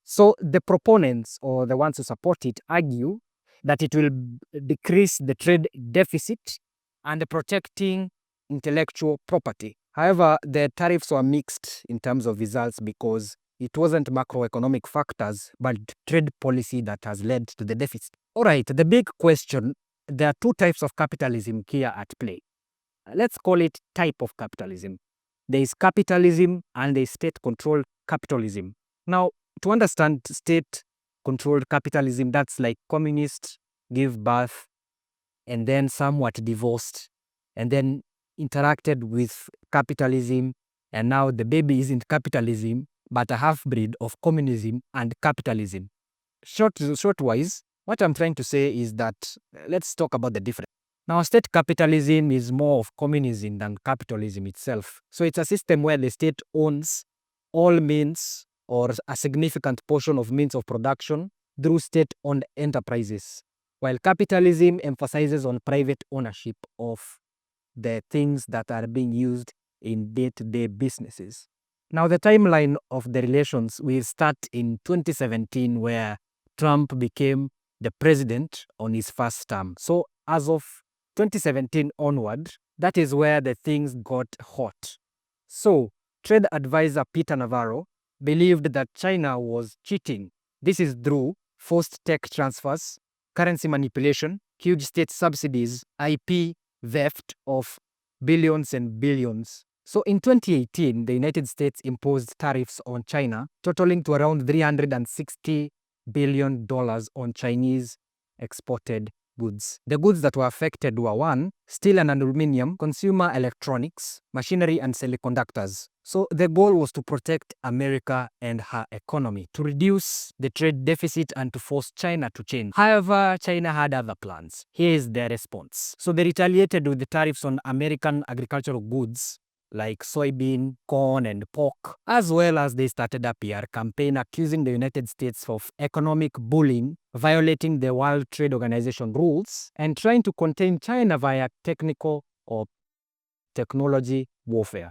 So the proponents, or the ones who support it, argue that it will decrease the trade deficit and protecting intellectual property. However, the tariffs were mixed in terms of results because it wasn't macroeconomic factors, but trade policy that has led to the deficit. All right, the big question, there are two types of capitalism here at play. Let's call it type of capitalism. There is capitalism and there is state-controlled capitalism. Now, to understand state-controlled capitalism, that's like communists give birth and then somewhat divorced and then interacted with capitalism, and now the baby isn't capitalism but a half-breed of communism and capitalism. Short-wise, what I'm trying to say is that let's talk about the difference. Now, state capitalism is more of communism than capitalism itself. So it's a system where the state owns all means or a significant portion of means of production through state-owned enterprises, while capitalism emphasizes on private ownership of the things that are being used in day-to-day businesses. Now, the timeline of the relations will start in 2017, where Trump became the president on his first term. So as of 2017 onward, that is where the things got hot. So trade advisor Peter Navarro believed that China was cheating. This is through forced tech transfers, currency manipulation, huge state subsidies, IP theft of billions and billions. So in 2018, the United States imposed tariffs on China, totaling to around $360 billion on Chinese exported goods. The goods that were affected were 1. Steel and aluminum, consumer electronics, machinery and semiconductors. So the goal was to protect America and her economy, to reduce the trade deficit and to force China to change. However, China had other plans. Here is their response. So they retaliated with the tariffs on American agricultural goods like soybean, corn, and pork, as well as they started a PR campaign accusing the United States of economic bullying, violating the World Trade Organization rules, and trying to contain China via technical or technology warfare.